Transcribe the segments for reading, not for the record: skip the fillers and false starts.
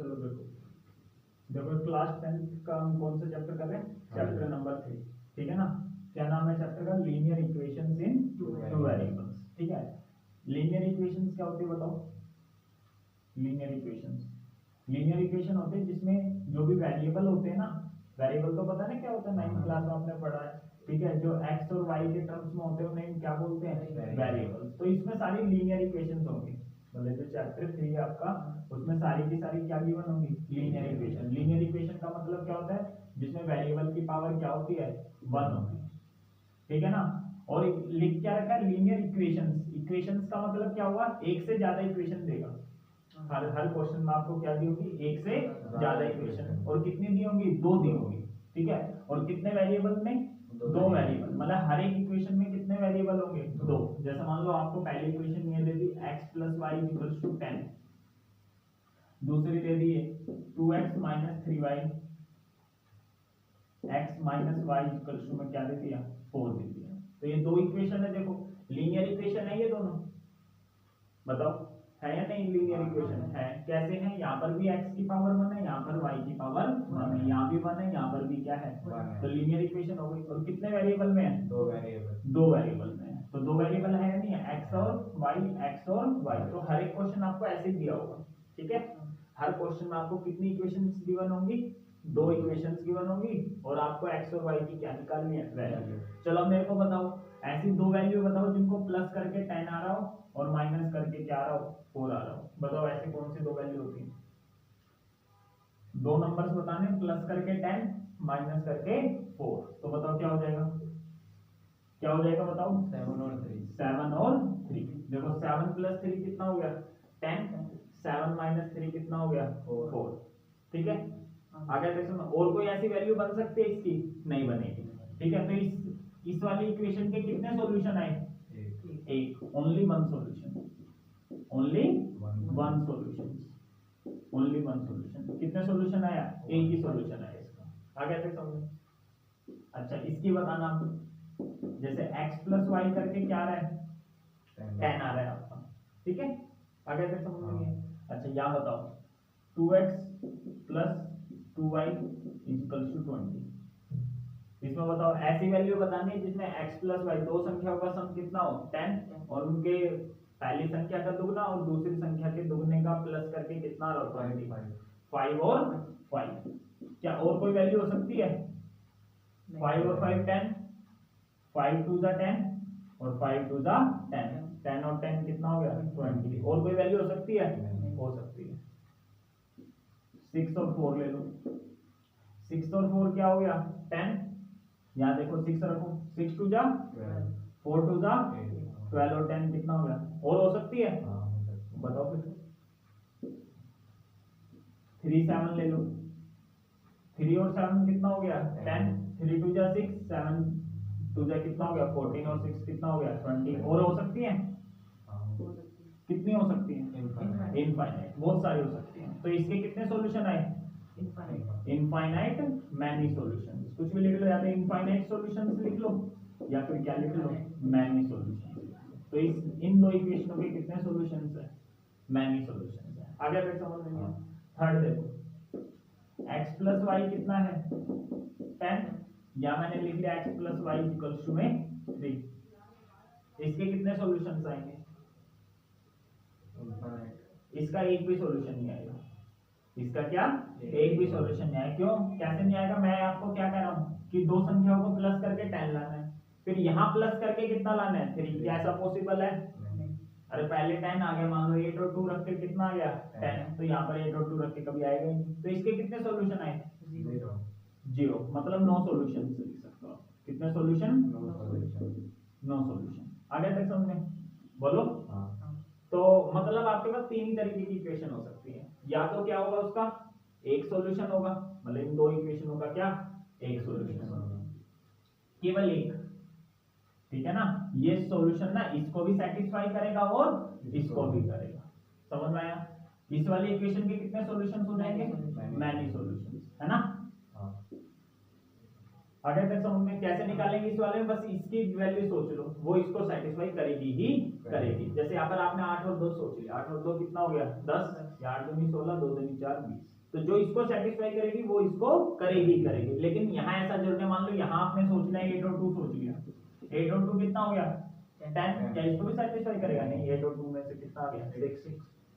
चलो देखो देखो क्लास 10th का हम कौन सा चैप्टर कर रहे हैं? Chapter number 3। ठीक है ना? क्या नाम है चैप्टर का? लीनियर इक्वेशंस इन टू वेरिएबल्स। ठीक है, लीनियर इक्वेशंस क्या होती है बताओ? लीनियर इक्वेशन होते हैं जिसमें जो भी वेरिएबल होते हैं ना, वेरिएबल तो पता है ना क्या होता है, 9th क्लास में आपने पढ़ा है। ठीक है, जो x और y के टर्म्स में होते हैं उन्हें क्या बोलते हैं? वेरिएबल्स। तो इसमें सारी लीनियर इक्वेशंस होंगी, मतलब जो चैप्टर 3 है आपका, उसमें सारी की सारी क्या गिवन होंगी? Linear equation. लीनियर इक्वेशन का मतलब क्या होता है? जिसमें वेरिएबल की पावर क्या होती है? 1 होती है। ठीक है ना? और लिख क्या रखा है? Linear equations. इक्वेशंस का मतलब क्या हुआ? एक से ज्यादा इक्वेशन देगा। हर क्वेश्चन में आपको क्या दी होगी? एक से ज्यादा इक्वेशन। और कितनी दी होंगी? 2 दी होंगी। ठीक है, और कितने वेरिएबल में? 2 वेरिएबल। मतलब हर एक इक्वेशन में कितने वेरिएबल होंगे? 2। जैसे मान लो आपको पहली इक्वेशन ये दे दी x + y = 10, दूसरी दे दी है 2x - 3y, x - y = में क्या दे दिया? 4 दे दिया। तो ये 2 इक्वेशन है। देखो लीनियर इक्वेशन है ये दोनों, बताओ है या नहीं? लीनियर इक्वेशन है। कैसे है? यहाँ पर भी x की पावर 1 है, यहाँ पर y की पावर 1 है, यहाँ भी 1 है, यहाँ पर भी क्या है? 1। तो लीनियर इक्वेशन हो गई। और कितने वेरिएबल में है? 2 वेरिएबल में है। तो 2 वेरिएबल है नहीं है, x और y। तो हर एक क्वेश्चन आपको ऐसे ही दिया होगा। ठीक है, हर क्वेश्चन में आपको कितनी इक्वेशंस गिवन होंगी? 2 इक्वेशंस गिवन होंगी, और आपको x और y की क्या निकालनी है? वैल्यू। चलो मेरे को बताओ ऐसी 2 वैल्यू बताओ जिनको प्लस करके 10 आ रहा हो और माइनस करके क्या आ रहा हो? 4 आ रहा हो। बताओ ऐसी कौन सी 2 वैल्यू होती है? 2 नंबर्स बताने, प्लस करके 10 माइनस करके 4। तो बताओ क्या हो जाएगा? क्या हो जाएगा बताओ? 7 और 3। देखो 7 + 3 कितना हो गया? 10। 7 - 3 कितना हो गया? 4। ठीक है, आगे देखो और कोई ऐसी वैल्यू बन सकती है इसकी? नहीं बनेगी। ठीक है, तो इस वाली इक्वेशन के कितने सॉल्यूशन आए? एक। Only one solution. Only one solution. कितने सॉल्यूशन आया? एक ही सॉल्यूशन आया इसका। आगे तक समझो। अच्छा इसकी बताना, जैसे x + y करके क्या आ रहा है? 10 आ रहा है आपका। ठीक है, आगे तक समझ में नहीं है? अच्छा यहाँ बताओ 2x + 2y = 20। इसमें बताओ ऐसी वैल्यू बतानी है जिसमें x + y दो संख्याओं का सम कितना हो? 10, और उनके पहली संख्या का दुगना और दूसरी संख्या के दुगने का प्लस करके कितना रहा? 25। 5 और 5। क्या और कोई वैल्यू हो सकती है? 5 और 5 10, 5 2 10 और 5 2 10। 10 और 10 कितना हो गया? 20। और कोई वैल्यू हो सकती है? हो सकती है। 6 और 4 ले लो। 6 और 4 क्या हो गया? 10। यहाँ देखो 6 रखो, 6 2 जा 4 2 जा 12 और 10 कितना हो गया? और हो सकती है? बताओ फिर। 3 7 ले लो। 3 और 7 कितना हो गया? 10। 3 2 जा 6, 7 2 जा कितना हो गया? 14 और 6 कितना हो गया? 20। और हो सकती है? कितनी हो सकती है? इनफाइनाइट। बहुत सारी हो सकती है। तो इसके कितने सॉल्यूशन आए? Infinite many solutions. कुछ भी लिख लो, या तो इनफाइनाइट सॉल्यूशंस लिख लो या फिर क्या लिख लो? Many solutions. तो इन 2 इक्वेशनों के कितने सॉल्यूशंस है? मैनी सॉल्यूशंस है। आगे तक समझ में नहीं? थर्ड देखो x + y कितना है? 10। या मैंने लिख लिया x + y = 3। इसके कितने सॉल्यूशंस आएंगे? इसका एक भी सॉल्यूशन नहीं आएगा। इसका क्या? एक भी सॉल्यूशन नहीं आएगा। क्यों? कैसे नहीं आएगा? मैं आपको क्या कह रहा हूँ कि दो संख्याओं को प्लस करके 10 लाना है, फिर यहाँ प्लस करके कितना लाना है? 3। क्या ऐसा पॉसिबल है? अरे पहले 10 आ गया, मान लो 8 और 2 रख के कितना आ गया? 10। तो यहाँ पर 8 और 2 रख के कभी आएगा ही नहीं। तो इसके कितने सॉल्यूशन आए? 0। मतलब नो सॉल्यूशन लिख सकते हो। कितने सॉल्यूशन? No solution. आगे तक समझ में? बोलो। तो मतलब आपके पास 3 ही तरीके की इक्वेशन हो सकती है। या तो क्या होगा उसका? एक सॉल्यूशन होगा, मतलब इन 2 इक्वेशनों का क्या? एक सॉल्यूशन होगा, केवल एक। ठीक है ना? ये सॉल्यूशन ना इसको भी सेटिस्फाई करेगा और इसको भी करेगा। समझ में आया? इस वाली इक्वेशन के कितने सॉल्यूशंस हो जाएंगे? मैनी सॉल्यूशंस, है ना? आगे तक समझ में कैसे निकालेंगे इस वाले में, बस इसकी वैल्यू सोच लो, वो इसको सेटिस्फाई करेगी ही करेगी। जैसे यहाँ पर आपने 8 और 2 सोच लिया, 8 और 2 कितना हो गया 10, 8 दूनी 16, 2 दूनी 4 20, तो जो इसको सेटिस्फाई करेगी वो इसको करेगी करेगी। लेकिन यहाँ ऐसा जरूर मान लो यहाँ आपने सोचना है 8 और 2 सोच लिया, 8 और 2 कितना हो गया 10, क्या इसको भी सेटिस्फाई करेगा? नहीं, 8 और 2 में से कितना आ गया 6।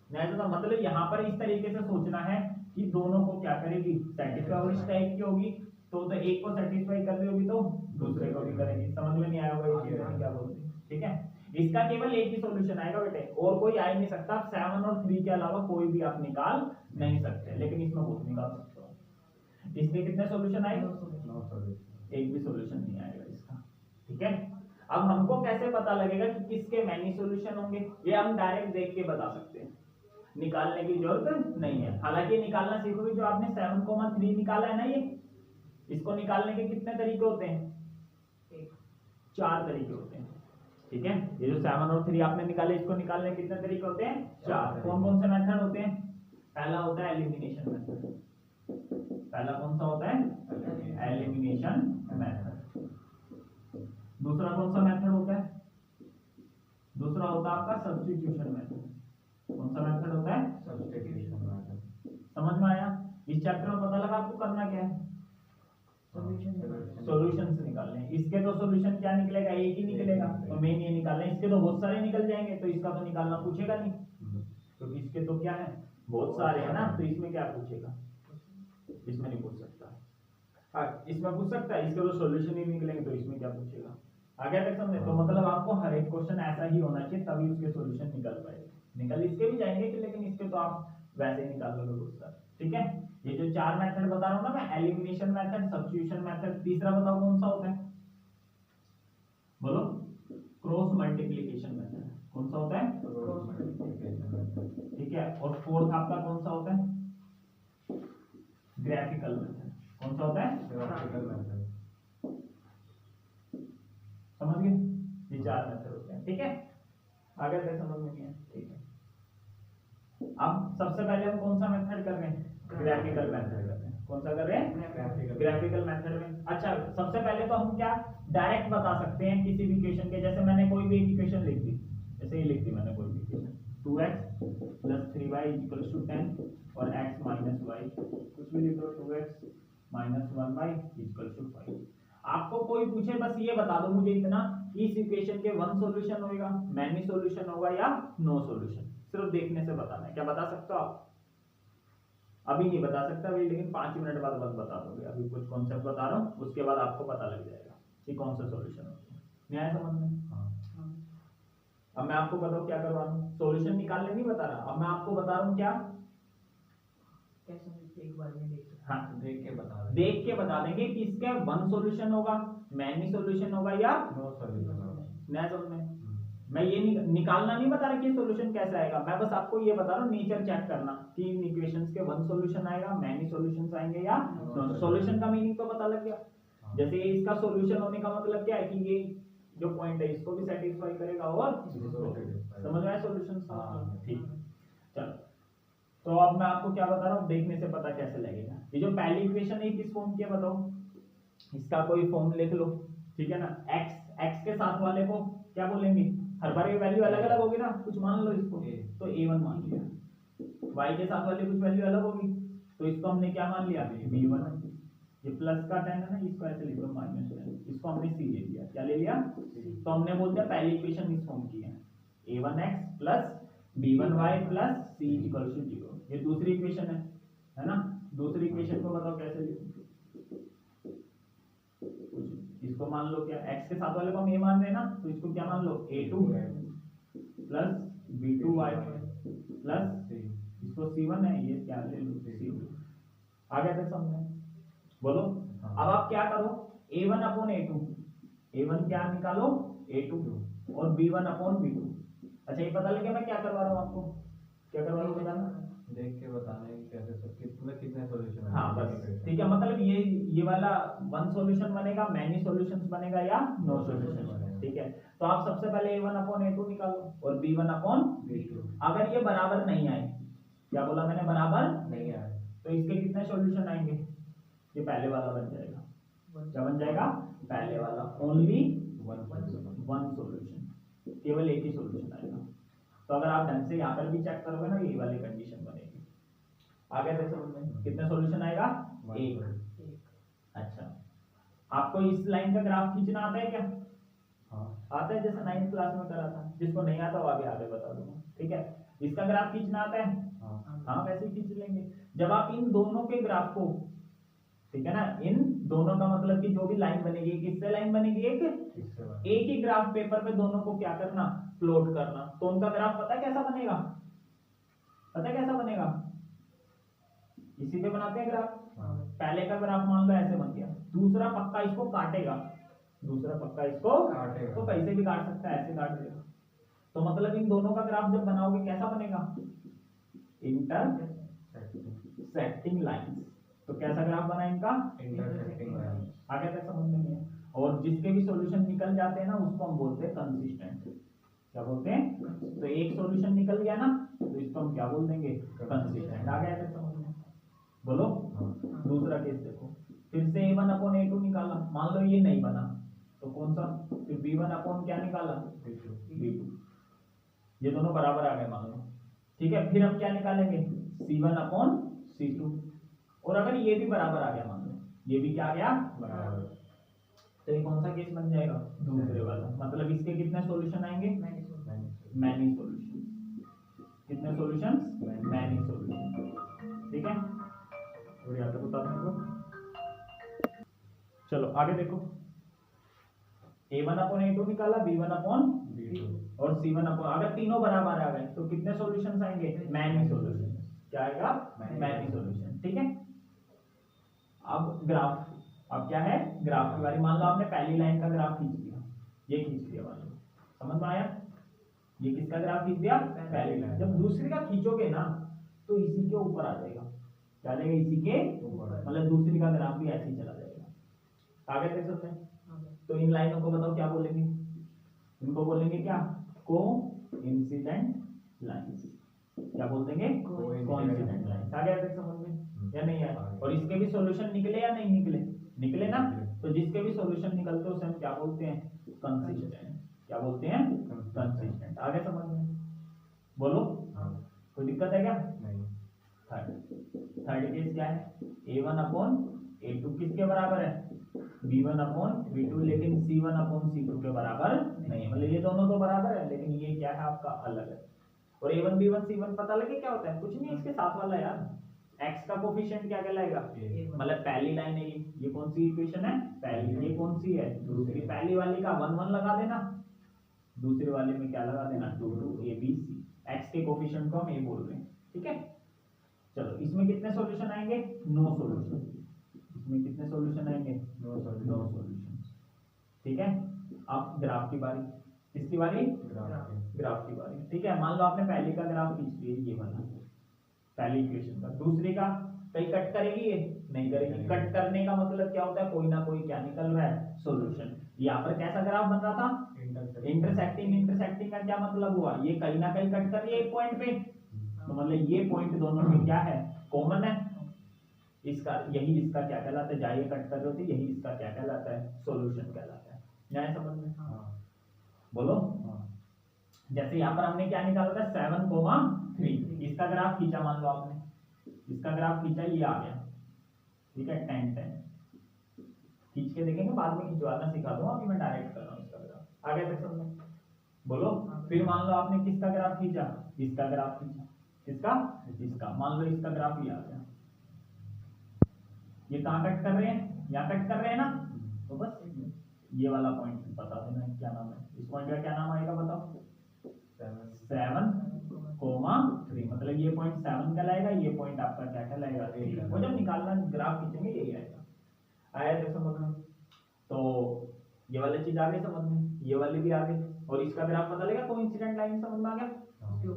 नहीं तो मतलब यहाँ पर इस तरीके से सोचना है कि दोनों को क्या करेगी सेटिस्फाई, इस टाइप की होगी तो एक को सेटिस्फाई कर रही होगी तो दूसरे को भी करेगी। समझ में नहीं आया होगा ये चीज हम क्या बोलते हैं, ठीक है। इसका केवल एक ही सॉल्यूशन आएगा बेटे, और कोई आ ही नहीं सकता। 7 और 3 के अलावा कोई भी आप निकाल नहीं सकते, लेकिन इसमें बहुत निकाल सकते हो। इसमें कितने सॉल्यूशन आएंगे? एक भी सॉल्यूशन नहीं आएगा इसका, ठीक है। अब हमको कैसे पता लगेगा कि किसके मैनी सॉल्यूशन होंगे? ये हम डायरेक्ट देख के बता सकते हैं, निकालने की जरूरत नहीं है। हालांकि निकालना सीखोगे, जो आपने 7,3 निकाला है ना, ये इसको निकालने के कितने तरीके होते हैं? 4 तरीके होते हैं, ठीक है। ये जो 7 और 3 आपने निकाले, इसको निकालने के कितने तरीके होते हैं? 4। कौन कौन से मेथड होते हैं? पहला होता है एलिमिनेशन मेथड। पहला कौन सा होता है? Elimination method. दूसरा कौन सा मेथड होता है? दूसरा होता है आपका सब्स्टिट्यूशन मेथड। कौन सा मेथड होता है? Substitution method. समझ में आया? इस चैप्टर में पता लगा आपको करना क्या है? सॉल्यूशंस निकालने हैं। इसके तो सॉल्यूशन क्या निकलेगा? एक ही निकलेगा, तो मेन ये निकालना है। इसके तो बहुत सारे निकल जाएंगे, तो इसका तो निकालना पूछेगा नहीं, क्योंकि तो इसके तो क्या है बहुत सारे है ना, तो इसमें क्या पूछेगा? इसमें नहीं पूछ सकता। हाँ, इसमें पूछ सकता है, इसके तो सॉल्यूशन ही निकलेंगे, तो इसमें क्या पूछेगा? आगे तक समझे? तो मतलब आपको हर एक क्वेश्चन ऐसा ही होना चाहिए, तभी उसके सॉल्यूशन निकल पाएगा। निकल इसके भी जाएंगे कि, लेकिन इसके तो आप वैसे ही निकाल लोगे बहुत सारे, ठीक है। ये जो 4 मेथड बता रहा हूं ना मैं, एलिमिनेशन मेथड, सब्स्टिट्यूशन मेथड, तीसरा बताओ कौन सा होता है? बोलो। Cross multiplication method. कौन सा होता है? क्रॉस मल्टीप्लिकेशन मेथड, ठीक है। और फोर्थ आपका कौन सा होता है? Graphical method. कौन सा होता है? Graphical method. समझ गए? ये 4 मेथड होते हैं, ठीक है। आगे तक समझ में नहीं है, ठीक है। अब सबसे पहले हम कौन सा मेथड कर रहे हैं? ग्राफिकल मेथड कर रहे हैं। कौन सा कर रहे हैं? ग्राफिकल मेथड में। अच्छा, सबसे पहले तो हम क्या डायरेक्ट बता सकते हैं किसी भी इक्वेशन के। जैसे मैंने कोई भी इक्वेशन लिख दी, जैसे ये लिख दी मैंने कोई भी इक्वेशन, 2x + 3y = 10 और x - y, कुछ भी लिख दो, 2x - 1y = 5। आपको कोई पूछे बस ये बता दो मुझे इतना, इस इक्वेशन के 1 सॉल्यूशन होगा, मैनी सॉल्यूशन होगा या नो सॉल्यूशन। सिर्फ देखने से बताना है। क्या बता सकते हो आप? अभी नहीं बता सकता भाई, लेकिन 5 मिनट बाद बस बता दोगे। अभी कुछ कॉन्सेप्ट बता रहा हूँ, उसके बाद आपको पता लग जाएगा कि कौन सा सॉल्यूशन होता है। नहीं आया समझ में? अब मैं आपको बताऊँ क्या करवा रहा हूँ, सॉल्यूशन निकालने नहीं बता रहा, अब मैं आपको बता रहा हूँ क्या, एक बार में हाँ देख के बता देंगे कि इसका 1 सॉल्यूशन होगा, मैनी सॉल्यूशन होगा या नो सॉल्यूशन होगा। नहीं समझ में? मैं ये निकालना नहीं बता रहा कि सॉल्यूशन कैसा आएगा, मैं बस आपको ये बता रहा हूँ नेचर चेक करना कि इन इक्वेशंस के 1 सॉल्यूशन आएगा, मैनी सॉल्यूशंस आएंगे या सॉल्यूशन का मीनिंग तो पता लग गया। जैसे इसका सॉल्यूशन होने का मतलब क्या है कि ये जो पॉइंट है इसको भी सेटिस्फाई करेगा और समझ में आया सॉल्यूशन? ठीक, चलो। तो अब मैं आपको क्या बता रहा हूँ, देखने से पता कैसे लगेगा। ये जो पहली इक्वेशन है किस फॉर्म की है बताओ, इसका कोई फॉर्म लिख लो, ठीक है ना। x के साथ वाले को क्या बोलेंगे? हर बार ये वैल्यू अलग अलग होगी ना, कुछ मान लो इसको, तो a1 मान लिया। y के साथ वाले कुछ वैल्यू अलग होगी, तो इसको हमने क्या मान लिया? b1। ये प्लस का 10 है ना, इसको ऐसे लिख लो -10, इसको हमने c ले लिया। क्या ले लिया? तो हमने बोल दिया पहली इक्वेशन इस फॉर्म की है, a1x + b1y + c = 0। ये दूसरी इक्वेशन है ना। दूसरी इक्वेशन को बताओ कैसे लिखोगे? इसको मान लो क्या, x के साथ वाले को हम a मान रहे हैं ना, तो इसको क्या मान लो? a2 + b2y + इसको c1 है, ये क्या ले लो? c2। आगे तक समझ में? बोलो। अब आप क्या करो, a1/a2, a1 क्या निकालो? a2 और b1/b2। अच्छा, ये पता लगे मैं क्या करवा रहा हूँ आपको? क्या करवा रहा हूँ बताना? देख के बताना है कैसे कितने सॉल्यूशन है। हाँ बस ठीक है, मतलब ये वाला 1 सॉल्यूशन बनेगा, मैनी सॉल्यूशंस बनेगा या नो सॉल्यूशन बनेगा, ठीक है। तो आप सबसे पहले a1/a2 निकालो और b1/b2। अगर ये बराबर नहीं आए, क्या बोला मैंने? बराबर नहीं आए, तो इसके कितने सॉल्यूशन आएंगे? ये पहले वाला बन जाएगा, क्या बन जाएगा? पहले वाला ओनली वन वन सॉल्यूशन, केवल एक ही सॉल्यूशन आएगा। तो अगर आप ढंग से यहाँ पर भी चेक करोगे ना, यही वाली कंडीशन बनेगी। आगे देख समझ में कितने सॉल्यूशन आएगा? एक। अच्छा, आपको इस लाइन का ग्राफ खींचना आता है क्या? हाँ आता है, जैसे 9th क्लास में करा था। जिसको नहीं आता वो आगे बता दूंगा, ठीक है। इसका ग्राफ खींचना आता है? हाँ, वैसे ही खींच लेंगे। जब आप इन दोनों के ग्राफ को, ठीक है ना, इन दोनों का मतलब कि जो भी लाइन बनेगी, किससे लाइन बनेगी? एक ही ग्राफ पेपर पे दोनों को क्या करना? प्लॉट करना। तो उनका ग्राफ पता है कैसा बनेगा? पता है कैसा बनेगा? इसी पे बनाते हैं ग्राफ। पहले का ग्राफ मान लो ऐसे बन गया, दूसरा पक्का इसको काटेगा, दूसरा पक्का इसको काटेगा। तो कैसे भी काट सकता है, ऐसे काट देगा। तो मतलब इन दोनों का ग्राफ जब बनाओगे कैसा बनेगा? Intersecting lines. तो कैसा ग्राफ बना इनका? Intersecting lines. आगे तक समझ में नहीं है? और जिसके भी सॉल्यूशन निकल जाते हैं ना, उसको हम बोलते हैं कंसिस्टेंट। क्या बोलते हैं? तो एक सॉल्यूशन निकल गया ना, तो इसको हम क्या बोल देंगे? कंसिस्टेंट। आ गया समझ में? बोलो। दूसरा केस देखो, फिर से a1/a2 निकाला, मान लो ये नहीं बना, तो कौन सा? फिर b1 क्या निकाला? b2। ये दोनों बराबर आ गए मान लो, ठीक है। फिर हम क्या निकालेंगे? c1/c2। और अगर ये भी बराबर आ गया मान लो, ये भी क्या आ गया? बराबर। तो ये कौन सा केस बन जाएगा? दूसरे वाला। मतलब इसके कितने सॉल्यूशन आएंगे? Many solution. कितने सॉल्यूशंस? मैनी सॉल्यूशन, ठीक है। और यहाँ तक बता दो। चलो आगे देखो, a1/a2 निकाला, b1/b2 और c1 अगर तीनों बराबर आ गए तो कितने सॉल्यूशंस आएंगे? Many solution. क्या आएगा? मैनी सॉल्यूशन, ठीक है। अब ग्राफ, अब क्या है? ग्राफ की बारी। मान लो आपने पहली लाइन का ग्राफ खींच दिया, ये खींच दिया मान लो, समझ में आया? ये किसका ग्राफ खींच दिया? पहली लाइन। जब दूसरी का खींचोगे ना, तो इसी के ऊपर आ जाएगा। क्या जाएगा? इसी के ऊपर, मतलब दूसरी का ग्राफ भी ऐसे ही चला जाएगा। आगे देख सकते हैं। तो इन लाइनों को बताओ क्या बोलेंगे? इनको बोलेंगे क्या? Coincident lines. क्या बोल देंगे? Coincident lines. आ गया देख समझ में या नहीं आया? और इसके भी सॉल्यूशन निकले या नहीं निकले? निकले ना। तो जिसके भी सॉल्यूशन निकलते हैं उसे हम क्या बोलते हैं? कंसिस्टेंट। क्या बोलते हैं? कंसिस्टेंट। आ गया समझ में? बोलो। कोई दिक्कत है क्या? नहीं। थर्ड केस क्या है? a1/a2 किसके बराबर है? b1/b2, लेकिन c1/c2 के बराबर नहीं। मतलब ये दोनों तो बराबर है, लेकिन ये क्या है आपका? अलग है। और a1 b1 c1 पता लगे क्या होता है? कुछ नहीं, इसके साथ वाला यार, x का कोफिशिएंट क्या कहलाएगा? मतलब पहली लाइन है ये कौन सी इक्वेशन है? पहली। ये कौन सी है? दूसरी। पहली वाली का 1 1 लगा देना, दूसरे वाले में क्या लगा देना? 2 2 a b c। x के कोफिशिएंट को हम a बोल रहे हैं, ठीक है। चलो इसमें कितने सॉल्यूशन आएंगे? 9 सॉल्यूशन। इसमें कितने सॉल्यूशन आएंगे? 9 सॉल्यूशन, ठीक है। अब ग्राफ की बारी। किसकी बारी? ग्राफ की बारी, ठीक है। मान लो आपने पहले का ग्राफ खींच लिया, ये वाला पहली इक्वेशन का। दूसरे का कहीं कट करेगी? ये नहीं करेगी। कट करने का मतलब क्या होता है? कोई ना कोई क्या निकल रहा है? सॉल्यूशन। यहाँ पर कैसा ग्राफ बन रहा था? इंटरसेक्टिंग। इंटरसेक्टिंग का क्या मतलब हुआ? ये कहीं ना कहीं कट कर रही है एक पॉइंट पे, तो मतलब ये पॉइंट दोनों में क्या है? कॉमन है। इसका यही इसका क्या कहलाता है? जाइए कट कर रहे होते, यही इसका क्या कहलाता है? सॉल्यूशन कहलाता है। न्याय समझ में? बोलो। जैसे यहाँ पर हमने क्या निकाला था? 7,3। इसका ग्राफ खींचा, मान लो आपने इसका ग्राफ खींचा, ये आ गया, ठीक है। 10 10 खींच के देखेंगे, बाद में खिंचवाना सिखा दूंगा, अभी मैं डायरेक्ट कर रहा हूँ इसका ग्राफ। आगे तक समझ? बोलो। फिर मान लो आपने किसका ग्राफ खींचा? इसका ग्राफ खींचा। किसका? इसका। मान लो इसका ग्राफ ये आ गया। ये कहाँ कट कर रहे हैं? यहाँ कट कर रहे हैं ना, तो बस ये वाला पॉइंट बता देना क्या नाम है। इस पॉइंट का क्या नाम आएगा बताओ? 7,3। मतलब ये पॉइंट 7 कहलाएगा, ये पॉइंट आपका क्या कहलाएगा? 3। वो जब निकालना ग्राफ खींचेंगे यही आएगा। आया तो समझ में? तो ये वाली चीज आ गई समझ में, ये वाली भी आ गई। और इसका ग्राफ पता लगेगा, कोइंसिडेंट लाइन समझ में आ गया?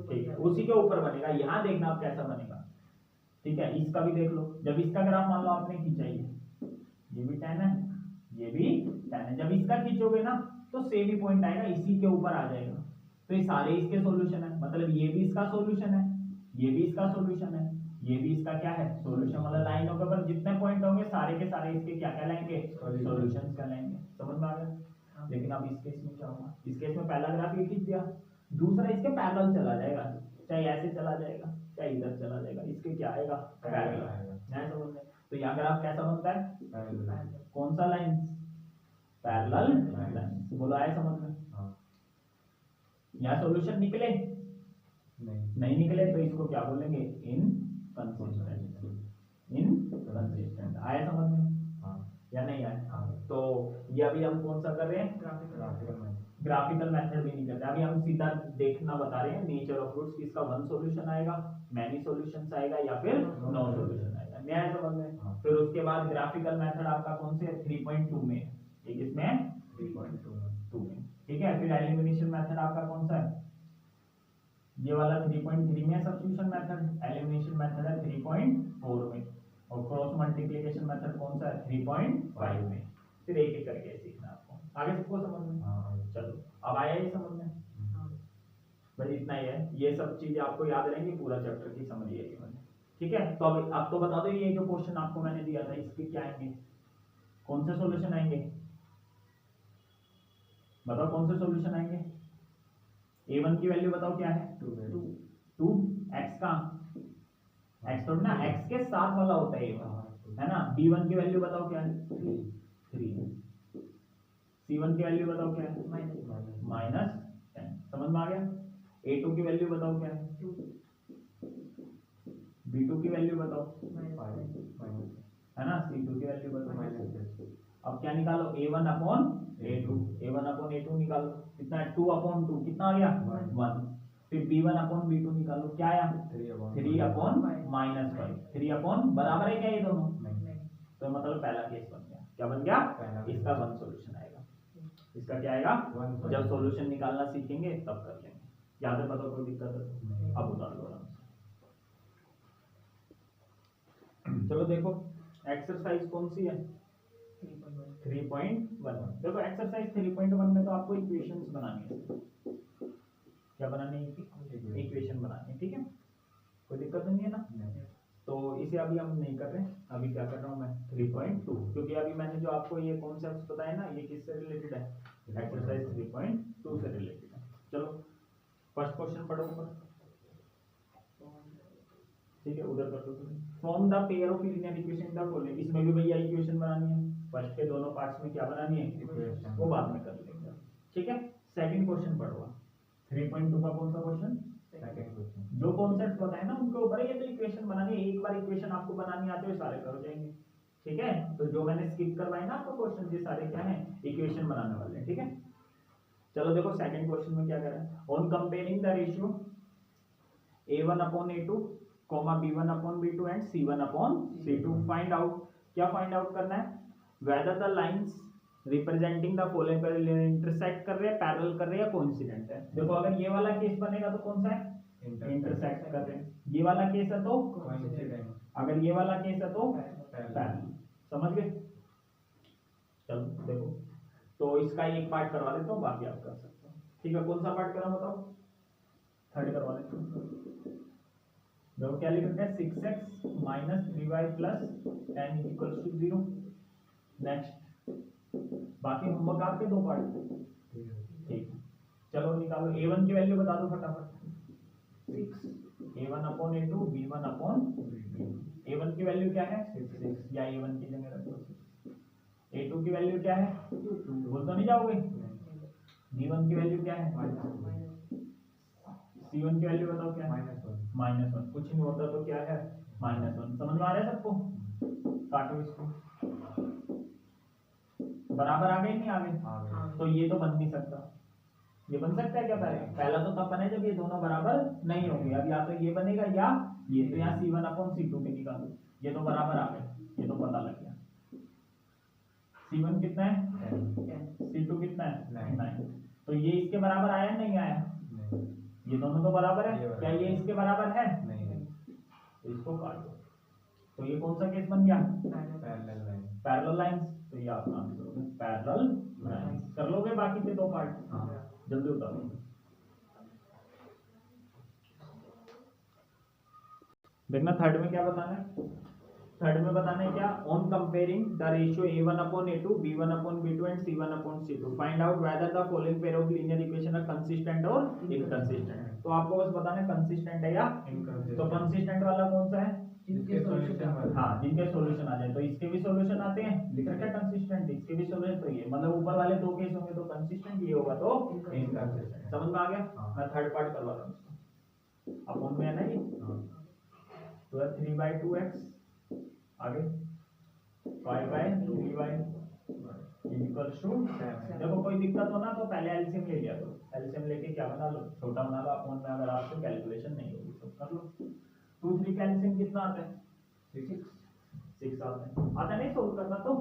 ठीक है, उसी के ऊपर बनेगा। यहाँ देखना आप कैसा बनेगा, ठीक है। इसका भी देख लो। जब इसका ग्राफ मान लो आपने खींचा, ये भी 10 है, ये भी 10 है। जब इसका खींचोगे ना, तो सेम ही पॉइंट आएगा, इसी के ऊपर आ जाएगा। तो ये सारे इसके सॉल्यूशन है, मतलब ये भी इसका सॉल्यूशन है, ये भी इसका सॉल्यूशन है, ये भी इसका क्या है? सॉल्यूशन। मतलब लाइनों के ऊपर जितने पॉइंट होंगे सारे के सारे इसके क्या कहलाएंगे, Solutions। सॉल्यूशंस कहलाएंगे। समझ में आ गया। लेकिन अब इस केस में क्या होगा, इस केस में पहला ग्राफ ये खींच दिया, दूसरा इसके पैरेलल चला जाएगा, चाहे ऐसे चला जाएगा चाहे इधर चला जाएगा, इसके क्या आएगा, पैरेलल आएगा। नहीं समझ में? तो यहाँ ग्राफ कैसा बनता है, कौन सा लाइन, पैरेलल लाइन। बोलो आए समझ में? यहाँ सॉल्यूशन निकले नहीं निकले तो इसको क्या बोलेंगे, इनकंसिस्टेंट। इनकंसिस्टेंट आया समझ में या नहीं आया? तो ये अभी हम कौन सा कर रहे हैं, ग्राफिकल मेथड भी नहीं करते, अभी हम सीधा देखना बता रहे हैं नेचर ऑफ रूट्स, किसका वन सॉल्यूशन आएगा, मैनी सॉल्यूशंस आएगा या फिर नो सॉल्यूशन आएगा। नहीं आया समझ में? फिर उसके बाद ग्राफिकल मेथड आपका कौन से 3.2 में, एक इसमें 3.2 में, ठीक है। फिर एलिमिनेशन मेथड आपका कौन सा है, ये वाला 3.3 में सब्स्टिट्यूशन मेथड, एलिमिनेशन मेथड है 3.4 में, और क्रॉस मल्टीप्लिकेशन मेथड कौन सा है 3.5 में। फिर एक एक करके सीखना आपको, आगे सबको समझ में? चलो अब आया ये समझ में? बस इतना ही है, ये सब चीजें आपको याद रहेंगी, पूरा चैप्टर की समझिए ये मैंने, ठीक है। तो अब तो बता दो ये जो क्वेश्चन आपको मैंने दिया था इसके क्या आएंगे, कौन से सॉल्यूशन आएंगे, बताओ कौन से सॉल्यूशन आएंगे। a1 की वैल्यू बताओ क्या है, 2 x का, x थोड़ा ना, x के साथ वाला होता है a1 है ना। b1 की वैल्यू बताओ क्या है, 3, c1 की वैल्यू बताओ क्या है, -10। समझ में आ गया। a2 की वैल्यू बताओ क्या है, 2, b2 की वैल्यू बताओ, है ना, c2 की वैल्यू बताओ। अब क्या निकालो, a1 अपॉन a2 निकालो, कितना है 2 अपॉन 2 कितना आ गया 1। फिर b1 अपॉन b2 निकालो, क्या आया 3 अपॉन -5, 3 अपॉन बराबर है क्या ये दोनों, तो मतलब पहला केस बन गया, क्या बन गया, इसका वन सॉल्यूशन आएगा। इसका क्या आएगा, जब सॉल्यूशन निकालना सीखेंगे तब कर लेंगे, याद है, बताओ कोई दिक्कत है? अब उतार लो आराम से। चलो देखो एक्सरसाइज कौन सी है, 3.1। देखो एक्सरसाइज 3.1 में तो आपको इक्वेशंस बनानी है, क्या बनानी है, इक्वेशन बनानी है, ठीक है, कोई दिक्कत नहीं है ना। तो इसे अभी हम नहीं कर रहे, अभी क्या कर रहा हूँ मैं 3.2, क्योंकि अभी मैंने जो आपको ये कॉन्सेप्ट्स बताए ना, ये किससे रिलेटेड है, एक्सरसाइज 3.2 से रिलेटेड है। चलो फर्स्ट क्वेश्चन पढ़ो ऊपर, ठीक है, उधर कर दो। Form the pair of linear equation the following, इसमें भी भैया इक्वेशन बनानी है, फर्स्ट के दोनों पार्ट्स में क्या बनानी है, वो बाद में कर लेंगे, ठीक है। सेकंड क्वेश्चन पढ़ो, 3.2 का कौन सा क्वेश्चन, सेकंड क्वेश्चन। जो कॉन्सेप्ट बताए ना उनके ऊपर है, ये तो इक्वेशन बनानी है, एक बार इक्वेशन आपको बनानी आती है सारे कर जाएंगे, ठीक है। तो जो मैंने स्किप करवाए ना आपको क्वेश्चन, ये सारे क्या है, इक्वेशन बनाने वाले हैं, ठीक है। चलो देखो सेकंड क्वेश्चन में क्या करें, on comparing the ratio a1 upon a2, b1 upon b2 and c1 upon c2, find out, क्या फाइंड आउट करना है, whether the lines representing the following पर इंटरसेक्ट कर रहे हैं, पैरेलल कर रहे हैं या कोइंसिडेंट है। देखो अगर ये वाला केस बनेगा तो कौन सा है, इंटरसेक्ट कर रहे हैं, ये वाला केस है तो कोइंसिडेंट, अगर ये वाला केस है तो पैरेलल। समझ गए। चलो देखो, तो इसका एक पार्ट करवा देता हूँ, बाकी आप कर सकते हो, ठीक है। कौन सा पार्ट करा बताओ, थर्ड करवा लेते हैं। देखो क्या लिख रखा है, 6x minus 3y plus 10 equals to 0। Next, बाकी होमवर्क आपके दो पार्ट, ठीक है। चलो निकालो, a1 की वैल्यू बता दो फटाफट, 6, a1 upon a2, b1 upon b2। a1 की वैल्यू क्या है 6, या a1 की जगह रख दो 6। a2 की वैल्यू क्या है 2, बोल तो नहीं जाओगे। b1 की वैल्यू क्या है c1 की वैल्यू बताओ क्या है -1, कुछ नहीं होता तो क्या है -1। समझ में आ रहा है सबको, काटो इसको, बराबर आ गए नहीं आ गए, तो ये तो बन नहीं सकता, ये बन सकता है क्या, पहला तो तब बने जब ये दोनों बराबर नहीं होंगे। अब या तो ये बनेगा या ये, तो यहाँ c1 अपॉन c2 भी निकालो, ये तो बराबर आ गए, ये तो पता लग गया। c1 कितना है 10, c2 कितना है 9, तो ये इसके बराबर आया नहीं आया, ये दोनों तो बराबर है, क्या ये इसके बराबर है नहीं, तो इसको काट दो। तो ये कौन सा केस बन गया, पैरेलल लाइंस, तो ये आप नाम करोगे पैरेलल लाइंस। कर लोगे बाकी के दो पार्ट, जल्दी उतारो। देखना थर्ड में क्या बताना है, थर्ड में बताना है क्या, on comparing the ratio a1 upon a2 b1 upon b2 and c1 upon c2 find out whether the following pair of linear equation are consistent और इनकंसिस्टेंट। तो आपको बस बताना है कंसिस्टेंट है या Inconsistent। तो कंसिस्टेंट वाला कौन सा है, जिसके सॉल्यूशन हाँ जिनके सॉल्यूशन आ जाए, तो इसके भी सॉल्यूशन आते हैं, लिख रखा है कंसिस्टेंट, इसके भी सॉल्यूशन, तो ये मतलब ऊपर वाले दो केस होंगे तो कंसिस्टेंट, ये होगा तो इनकंसिस्टेंट। समझ में आ गया। हाँ। मैं थर्ड पार्ट करवा रहा हूँ इसको, अपॉन में है ना ये, तो 3/2x आगे 5/3y इक्वल्स टू, देखो कोई दिक्कत हो ना तो पहले एलसीएम ले लिया करो, एलसीएम लेके क्या बना लो, छोटा बना लो, अपॉन में अगर आपसे कैलकुलेशन नहीं होगी तो कर लो। 2 3 का एलसीएम कितना आता है, 6 आता है नहीं सोल्व करना तो,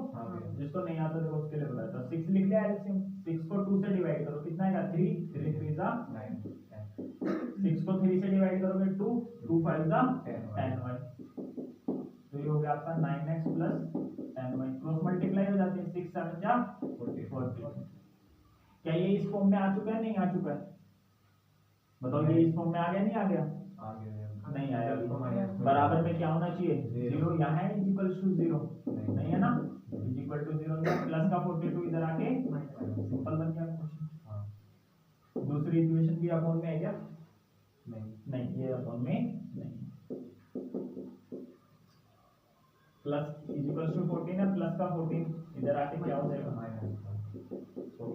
जिसको नहीं आता देखो उसके लिए बताता हूं। 6 लिख लिया एलसीएम, 6 को 2 से डिवाइड करो, कितना आएगा 3 3 3 जा 6 को 3 से डिवाइड करोगे 2 2 5 जा 10y, तो ये हो गया आपका 9x plus 10y, cross multiply हो जाते हैं, 6 7 जा 40। क्या ये इस फॉर्म में आ चुका है, नहीं आ चुका है, बताओ ये इस फॉर्म में आ गया नहीं आ गया, नहीं आया अभी। बराबर में क्या होना चाहिए, 0 यहाँ है इक्वल्स टू 0 नहीं है ना, इक्वल टू 0 प्लस का 42 इधर आके सिंपल बन गया क्वेश्चन। दूसरी इक्वेशन भी अपॉन में है क्या, नहीं ये अपॉन में नहीं, प्लस इक्वल्स टू 14 है, प्लस का 14 इधर आके क्या हो जाएगा, सोल्व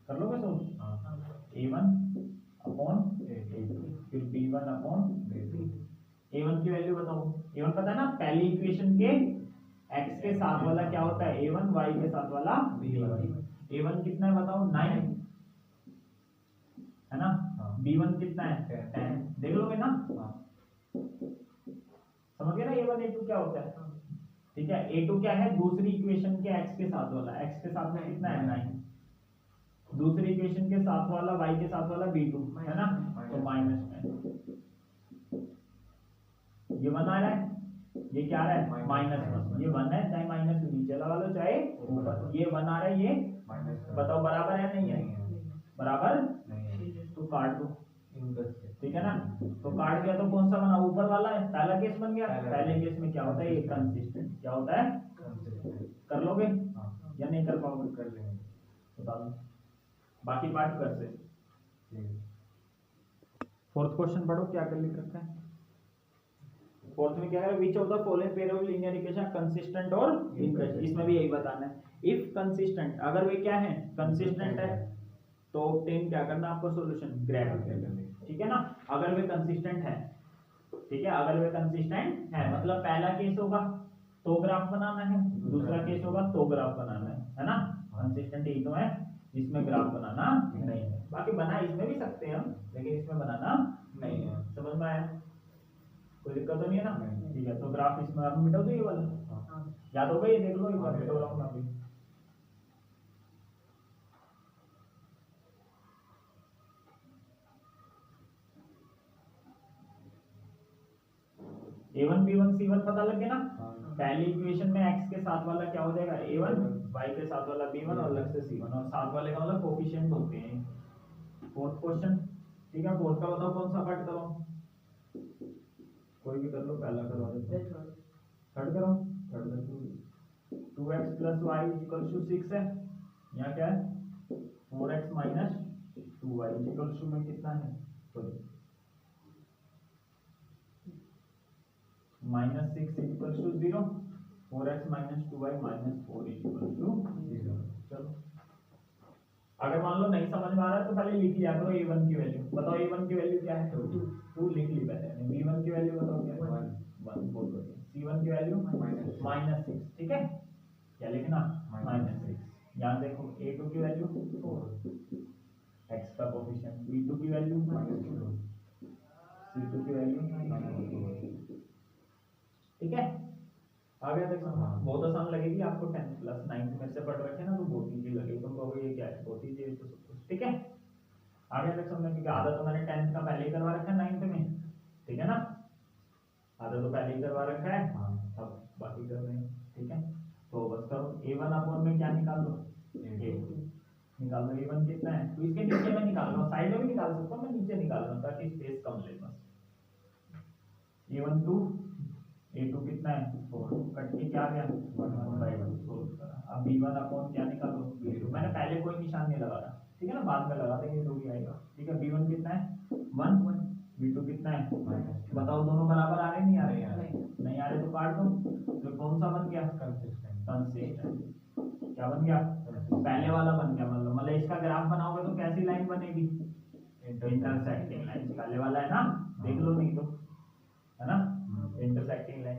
कर लोगे सोल्व, a1 अपॉन a2 फिर b1 अपॉन a1 की वैल्यू बताओ, a1 पता है ना, पहली इक्वेशन के x के साथ वाला क्या होता है a1, y के साथ वाला b1, a1 कितना है बताओ 9 है ना, b1 कितना है 10, देख लोगे ना, समझ गए ना a1 a2 क्या होता है, ठीक है। a2 क्या है, दूसरी इक्वेशन के x के साथ वाला, x के साथ में कितना है 9, दूसरी इक्वेशन के साथ वाला y के साथ वाला b2 है ना, तो -10, ये 1 आ रहा है, ये क्या आ रहा है -1, ये 1 है चाहे माइनस नीचे लगा लो चाहे ऊपर, ये 1 आ रहा है, ये बताओ बराबर है नहीं है, बराबर तो काट दो, ठीक है ना, तो काट दिया तो कौन सा बना, ऊपर वाला है, पहला केस बन गया, पहले केस में क्या होता है ये कंसिस्टेंट, क्या होता है कर लोगे या नहीं कर पाओगे, कर लेंगे, बता दो बाकी पार्ट कर से। फोर्थ क्वेश्चन पढ़ो क्या कर लिख रखा है, फोर्थ में क्या है, which of the following pair of linear equation consistent और इनकंसिस्टेंट, इसमें भी यही बताना है, इफ कंसिस्टेंट अगर वे क्या है कंसिस्टेंट है तो ऑब्टेन क्या करना आपको सॉल्यूशन ग्राफ, ठीक है ना, अगर वे कंसिस्टेंट है, ठीक है, अगर वे कंसिस्टेंट है मतलब पहला केस होगा तो ग्राफ बनाना है, दूसरा केस होगा तो ग्राफ बनाना है ना, कंसिस्टेंट ही तो है, इसमें ग्राफ बनाना नहीं है, बाकी बना इसमें भी सकते हैं हम, लेकिन इसमें बनाना नहीं है, समझ में आया, कोई दिक्कत तो नहीं है ना, ठीक है, तो ग्राफ इसमें आप मिटा दो ये वाला, याद होगा ये देख लो एक बार मिटा रहा हूं मैं अभी, a1 b1 c1 पता लग गया ना, पहली इक्वेशन में x के साथ वाला क्या हो जाएगा a1, y के साथ वाला b1 और अलग से c1, और साथ वाले का मतलब कोफिशिएंट होते हैं। फोर्थ क्वेश्चन, ठीक है, फोर्थ का बताओ कौन सा पार्ट करो, कोई भी कर लो, पहला करवा दो, थर्ड करो, थर्ड कर 2x plus y equals to 6 है, यहाँ क्या है 4x minus 2y equals to में कितना है -6 equals to 0, 4x minus 2y minus 4 equals to 0। चलो अगर मान लो नहीं समझ में आ रहा है तो पहले लिख लिया करो a1 की वैल्यू, बताओ a1 की वैल्यू क्या है 2 लिख ली पहले, b1 की वैल्यू बताओ क्या है 1 बोल दो, c1 की वैल्यू -6, ठीक है, क्या लिखना -6, यहाँ देखो a2 की वैल्यू 4, x का कोफिशिएंट, b2 की वैल्यू -2, c2 की वैल्यू, ठीक है, आ गया देखो, बहुत आसान लगेगी आपको, 10 प्लस 9 में से पढ़ रखे ना तो बहुत इजी लगेगी, तुम कहोगे ये क्या है बहुत इजी है तो सब कुछ, ठीक है, आ गया देखो हमने, क्योंकि आधा तो मैंने 10th का पहले ही करवा रखा है 9th में, ठीक है ना, आधा तो पहले ही करवा रखा है, अब बाकी कर रहे हैं, ठीक है, तो बस करो a1 अपॉन में क्या निकाल दो a2 निकाल दो, a1 कितना है, तो इसके नीचे में निकाल लो, साइड में भी निकाल सकता हूँ मैं, नीचे निकाल रहा हूँ ताकि स्पेस कम ले, बस a1 2 a2 कितना है 4, कट के क्या आ गया 1/1 सोल्व करा। अब b1 अपॉन क्या निकालो b2, मैंने पहले कोई निशान नहीं लगा रहा, ठीक है ना, बाद में लगा देंगे जो भी आएगा, ठीक है। b1 कितना है 1, b2 कितना है बताओ, दोनों बराबर आ रहे नहीं आ रहे, नहीं आ रहे तो काट दो, तो कौन सा बन गया कंसिस्टेंट, क्या बन गया पहले वाला बन गया। मतलब इसका ग्राफ बनाओगे तो कैसी लाइन बनेगी इंटरसेक्टिंग लाइन, पहले वाला है ना, देख लो नहीं तो, है ना इंटरसेक्टिंग लाइन।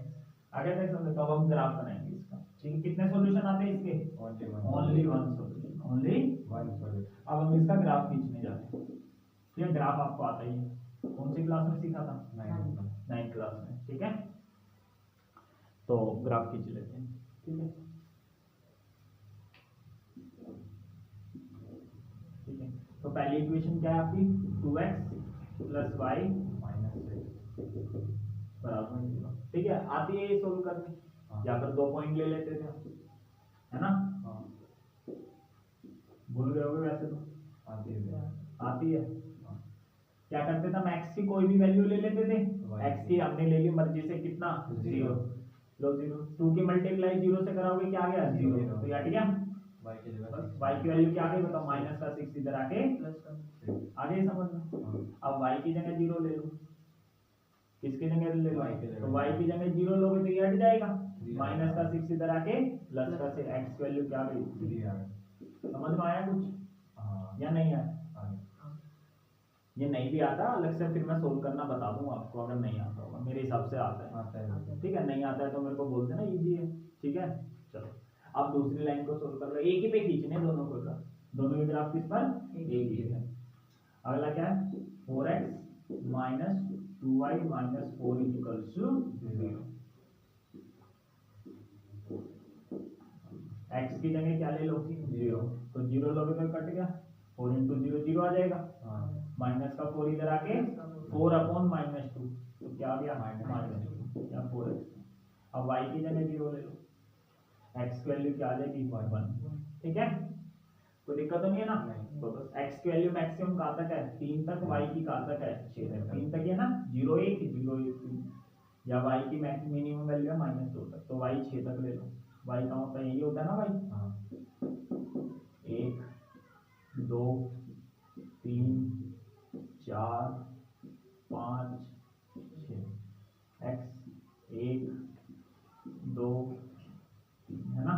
आगे देख सकते, तो अब हम ग्राफ बनाएंगे इसका, ठीक है। कितने सॉल्यूशन आते हैं इसके, only one solution, only one solution. अब हम इसका ग्राफ खींचने जा रहे हैं, ठीक है। ग्राफ आपको आता ही है, कौन सी क्लास में सीखा था 9th क्लास में, ठीक है। तो ग्राफ खींच लेते हैं, ठीक है, ठीक है। तो पहली इक्वेशन क्या है आपकी 2x + y - 6 बराबर 0, ठीक है। आती है ये सोल्व करने, या फिर 2 पॉइंट ले लेते थे, है ना, भूल गए होगे वैसे तो, आती है। क्या करते थे हम, x की कोई भी वैल्यू ले लेते थे, x की हमने ले ली मर्जी से कितना 0, लो 0, 2 की मल्टीप्लाई 0 से कराओगे क्या आ गया 0, तो ये हट गया, y की वैल्यू क्या आ गई बताओ -6 इधर आके आगे समझ लो। अब y की जगह 0 ले लो, किसकी जगह ले लो तो y की जगह 0 लोगे तो ये हट जाएगा, -6 इधर आके +6, x की वैल्यू क्या आ गई 3 आ गई। समझ में आया कुछ या नहीं आया? ये नहीं भी आता अलग से फिर मैं सोल्व करना बता दूंगा आपको, अगर नहीं आता होगा, मेरे हिसाब से आता है, ठीक है। नहीं आता है तो मेरे को बोल देना, इजी है, ठीक है। चलो अब दूसरी लाइन को सोल्व कर लो, एक ही पे खींचने दोनों को, दोनों के ग्राफ किस पर एक ही है। अगला क्या है 4x - 2y - 4 = 0। x की जगह क्या ले लो 0, तो 0 लोगे तो कट गया, 4 × 0 0 आ जाएगा, माइनस का 4 इधर आके 4/-2, तो क्या आ गया -2 या 4x। अब y की जगह 0 ले लो, x की वैल्यू क्या आ जाएगी 1, ठीक है, कोई दिक्कत तो नहीं है ना। तो बस x की वैल्यू मैक्सिमम कहाँ तक है 3 तक, y की कहाँ तक है 6 तक, 3 तक है ना 0 1 0 1 3, या y की मिनिमम वैल्यू है -2 तक, तो y 6 तक ले लो। y का मतलब यही होता है ना भाई, 1 2 3 4 5 6, x 1 2 3 है ना,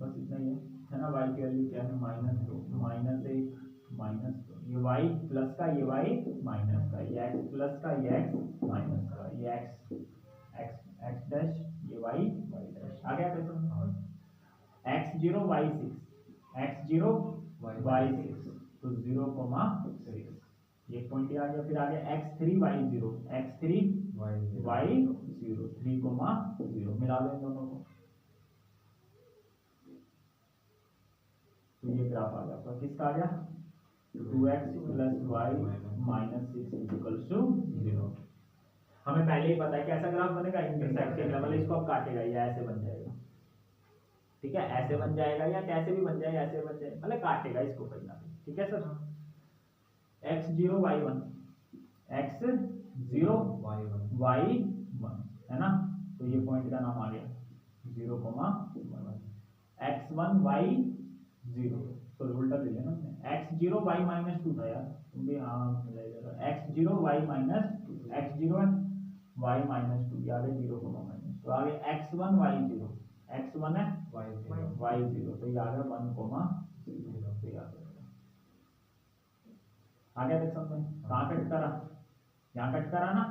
बस इतना ही है ना। y की वैल्यू क्या है -2 -1 -2, ये y प्लस का ये y माइनस का, ये x प्लस का ये x माइनस का, ये x डैश ये y डैश आ गया कैसे, x0 y6 x0 y6 तो 0,6, ये पॉइंट आ गया। फिर आगे x3 y0 3,0 मिला दो इन दोनों को, तो ये ग्राफ आ गया आपका, किसका आ गया 2x + y - 6 = 0। हमें पहले ही पता है कैसा ग्राफ बनेगा इंटरसेक्टिंग, मतलब इसको अब काटेगा, ये ऐसे बन जाएगा, ठीक है, ऐसे बन जाएगा या कैसे भी बन जाएगा, ऐसे बन जाएगा, मतलब काटेगा इसको कहीं ना कहीं, ठीक है sir. x0 y1 x0 y1 है ना, तो ये पॉइंट का नाम आ गया 0,1, x1 y0, तो उल्टा ले लेना हमने, x0 y - 2 था यार, तुम भी हाँ x0 y - x0 है y - 2, ये आ गया 0,-, तो आगे x1 y0 x1 है y0, तो ये आ गया 1,0, तो याद रखना। आगे देख सकते हैं कहाँ कट करा, यहाँ कट करा ना,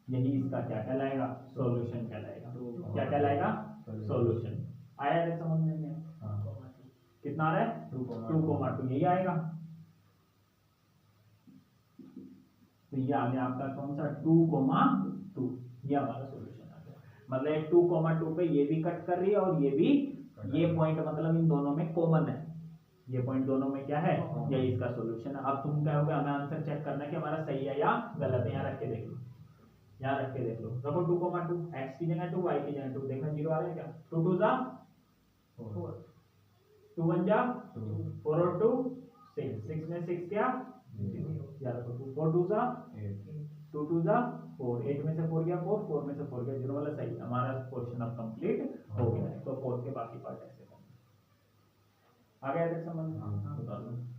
यही इसका क्या कहलाएगा सॉल्यूशन कहलाएगा, क्या कहलाएगा सॉल्यूशन। आया देख समझ में, कितना आ रहा है 2,2, यही आएगा, तो ये आ गया आपका कौन सा 2,2, ये हमारा सॉल्यूशन आ गया। मतलब 2,2 पे ये भी कट कर रही है और ये भी, ये पॉइंट मतलब इन दोनों में कॉमन है, ये पॉइंट दोनों में क्या है, यही इसका सॉल्यूशन है। अब तुम कहोगे हमें आंसर चेक करना है कि हमारा सही है या गलत है, यहाँ रख के देख लो, यहाँ रख के देख लो, रखो 2,2, x की जगह 2 y की जगह 2, देखना 0 आ रहा है क्या, 2 2 जा 4, 2 1 जा 4 और 2 6, 6 में 6 क्या 0, याद रखो 4 2 जा 2 2 जा 4, 8 में से 4 गया 4, 4 में से 4 गया 0 वाला सही। हमारा क्वेश्चन अब कंप्लीट हो गया है। तो 4 के बाकी पार्ट ऐसे करना। आ गया समझ में? हाँ, बता दो।